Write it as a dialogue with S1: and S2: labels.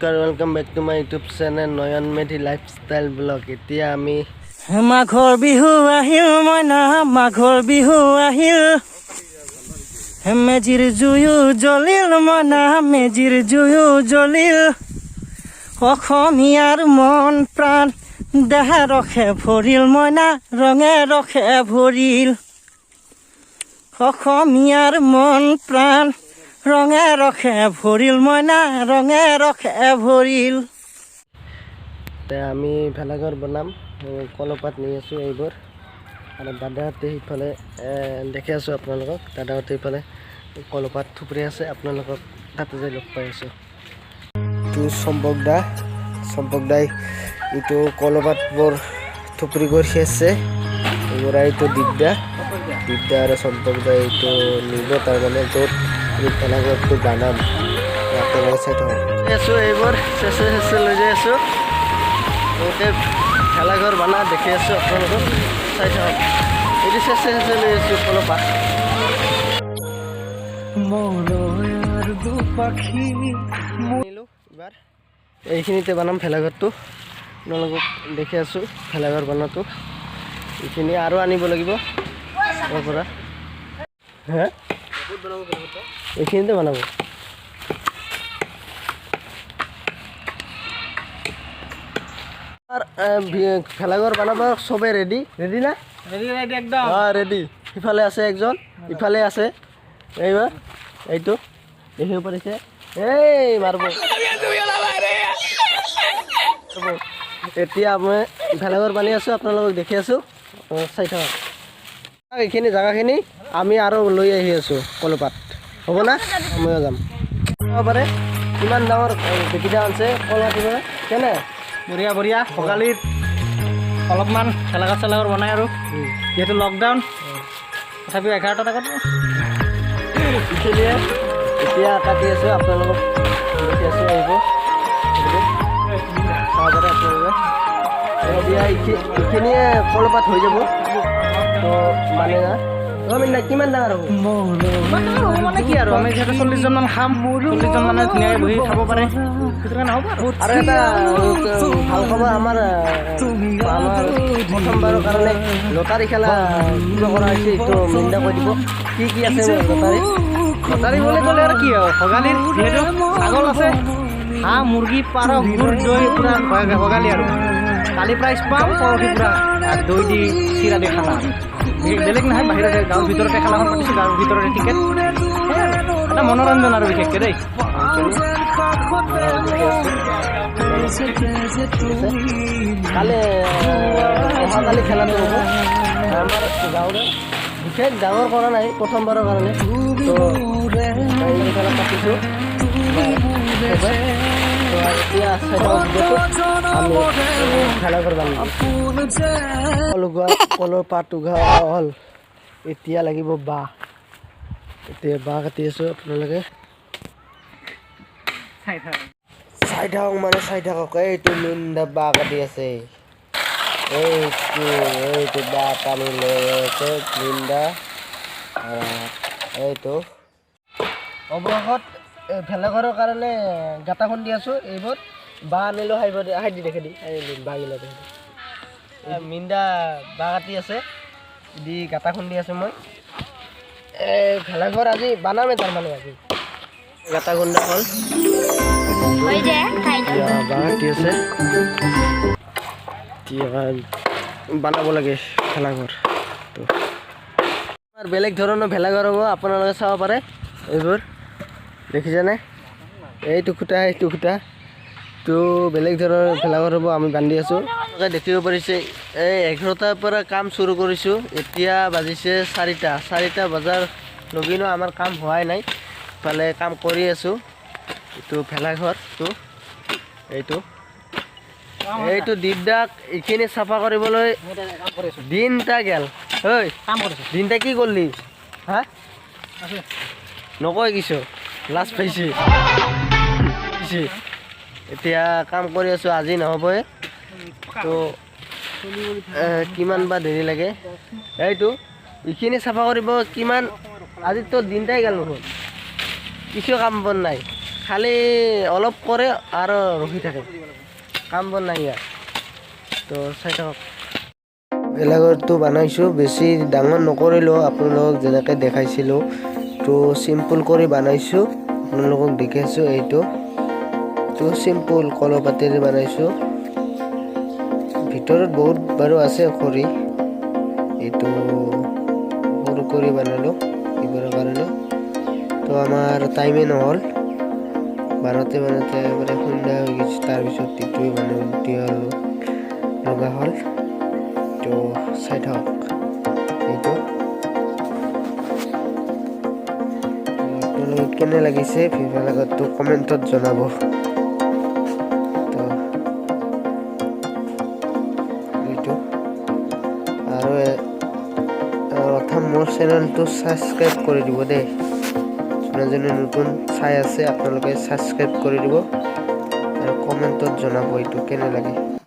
S1: Welcome back to my YouTube channel Nayan Medhi lifestyle blog. এতিয়া আমি
S2: মাঘৰ বিহু আহিল মইনা মাঘৰ বিহু আহিল মেজিৰ জুয়ো জ্বলিল মইনা মেজিৰ জুয়ো জ্বলিল অসমীয়াৰ মন প্ৰাণ দেহা ৰখে ভৰিল মইনা ৰঙে ৰখে ভৰিল অসমীয়াৰ মন প্ৰাণ ৰঙে ৰখে ভৰিল মইনা ৰঙে ৰখে ভৰিল।
S1: আমি ভেলাঘৰ বনাম কলপাত নি আছোঁ এইবোৰ আৰু দাদাহঁতে সিফালে দেখি আছোঁ আপোনালোকক। দাদাহঁতে সিফালে কলপাত থুপৰি আছে, আপোনালোকক তাতে যাই লগ পাই আছোঁ। এইটো চম্পক দাই এইটো কলপাতবোৰ থুপৰি কৰি আছে। এইবোৰ এইটো দিগদা আৰু চম্পক দাই এইটো নিব তাৰমানে য'ত ভেলাঘৰটো বানাম আপোনালোকে চাই থাকক। আছোঁ এইবোৰ চেঁচে লৈ যাই আছোঁ। ওতে ভেলাঘৰ বানা দেখি আছোঁ, আপোনালোকক চাই থাকক। এইটো চেঁচে লৈ আছোঁ কলপাত। এইবাৰ এইখিনিতে বনাম ভেলাঘৰটো, আপোনালোকক দেখি আছোঁ ভেলাঘৰ বনোৱাটো। এইখিনি আৰু আনিব লাগিব তাৰ পৰা। হে এইখিনিতে বনাব। ভেলাঘৰ বনাব চবে ৰেডি না?
S2: ৰেডি একদম
S1: ৰেডি। সিফালে আছে একজন, ইফালে আছে। এইবাৰ এইটো দেখিব পাৰিছে, এই মাৰিব। এতিয়া মই ভেলাঘৰ বানি আছোঁ, আপোনালোকক দেখি আছোঁ, চাই থাকক। এইখিনি জেগাখিনি আমি আৰু লৈ আহি আছোঁ কলপাত, হ'ব না? ময়ো যাম। চাব পাৰে কিমান ডাঙৰ বেকিটা আনছে কলপাত। কেনে
S2: বঢ়িয়া বঢ়িয়া। ভোগালীত অলপমান ভেলাঘৰ বনাই আৰু যিহেতু লকডাউন তথাপিও 11টা টকাত
S1: এইখিনিয়ে এতিয়া কাটি আছোঁ, আপোনালোকক দেখি আছোঁ। আহিব চাব পাৰে আপোনালোকে। এতিয়া এইখিনিয়ে কলপাত হৈ যাব তো মানে না কিমান ডাঙৰ হ'ব
S2: মানে কি আৰু আমি যিহেতু 40জন মান খাম, 40জন মানে ধুনীয়াকৈ বহি খাব পাৰে, সেইটো কাৰণে হ'ব।
S1: আৰু এটা ভাল খবৰ, আমাৰ প্ৰথমবাৰৰ কাৰণে লটাৰী খেলা কিবা কৰা হৈছে, এইটো মিন্দা কৈ দিব কি আছে
S2: লটাৰী বুলি ক'লে আৰু কি আৰু ভোগালীৰ যিহেতু ছাগল আছে, হাঁহ মুৰ্গী পাৰ গুৰ দৈ পূৰা ভোগালী আৰু কালি প্ৰাইজ পাম, পৰহি পূৰা দৈ দি চিৰা দি খানা। বেলেগ নহয়, বাহিৰতে গাঁৱৰ ভিতৰতে খেলাখন পাতিছোঁ, গাঁৱৰ ভিতৰতে টিকেট। এটা মনোৰঞ্জন আৰু বিশেষকৈ দেই।
S1: অহাকালি খেলাটো হ'ব আমাৰ গাঁৱৰে। বিশেষ ডাঙৰ কৰা নাই, প্ৰথমবাৰৰ কাৰণে তো এই খেলা পাতিছোঁ। এতিয়া আমি ভেলাঘৰ বান্ধিম। কলৰ পাত উঘা হ'ল, এতিয়া লাগিব বাঁহ। এতিয়া বাঁহ কাটি আছোঁ, আপোনালোকে চাই থাকক। এইটো মিন্দা বাঁহ কাটি আছে, এইটো বাঁহ টানি লৈ আছে মিন্দা। এইটো অৱশেষত ভেলাঘৰৰ কাৰণে গাঁটা খুন্দি আছোঁ। এইবোৰ বাঁহ আনিলোঁ, হাইদি দেখি বাঁহগিলা দেখি মিন্দা বাঁহ কাটি আছে, দি গাঁটা খুন্দি আছোঁ মই। এই ভেলাঘৰ আজি বানামে তাৰমানে। আজি গাঁটা খুন্দা হ'ল, বাঁহ কাটি আছে, এতিয়া বনাব লাগে ভেলাঘৰ। তো আমাৰ বেলেগ ধৰণৰ ভেলাঘৰ হ'ব, আপোনালোকে চাব পাৰে। এইবোৰ দেখিছেনে? এইটো খুটা তো বেলেগ ধৰণৰ ভেলাঘৰ হ'ব, আমি বান্ধি আছোঁ। দেখিব পাৰিছে এই 11টাৰ পৰা কাম চুৰু কৰিছোঁ, এতিয়া বাজিছে 4টা বজাৰ লগিনো আমাৰ কাম হোৱাই নাই। ইফালে কাম কৰি আছোঁ। এইটো ভেলাঘৰটো, এইটো দিগদাক এইখিনি চাফা কৰিবলৈ দিনটা গেল। ঐ দিনটা কি কৰিলি? হা নকয় কিছু, লাজ পাইছে। এতিয়া কাম কৰি আছোঁ, আজি নহ'বই। তো কিমান বা দেৰি লাগে। এইখিনি চাফা কৰিব কিমান, আজিতো দিনটাই গেল নহয়, কিছু কাম বন নাই। খালি অলপ কৰে আৰু ৰখি থাকে, কাম বন নাই ইয়াৰ। তো চাই থাকক। ভেলাঘৰটো বনাইছোঁ, বেছি ডাঙৰ নকৰিলোঁ, আপোনালোকক যেনেকৈ দেখাইছিলোঁ তো চিম্পুল কৰি বনাইছোঁ। আপোনালোকক দেখাইছোঁ এইটো চিম্পুল কলপাতেৰে বনাইছোঁ। ভিতৰত বহুত বাৰু আছে খৰি, এইটো সৰু কৰি বনালোঁ এইবাৰৰ কাৰণে। তো আমাৰ টাইমে নহ'ল, বাৰতে একেবাৰে সন্ধ্যা হৈ গৈছে। তাৰপিছত ইটোৱে লগা হ'ল। তো চাই থাকক এইটো। আপোনালোকে কেনে লাগিছে ভেলাঘৰটো কমেণ্টত জনাব। তো এইটো আৰু মোৰ চেনেলটো ছাবস্ক্ৰাইব কৰি দিব দেই। যোনে নতুন চাই আছে আপোনালোকে ছাবস্ক্ৰাইব কৰি দিব আৰু কমেণ্টত জনাব এইটো কেনে লাগে।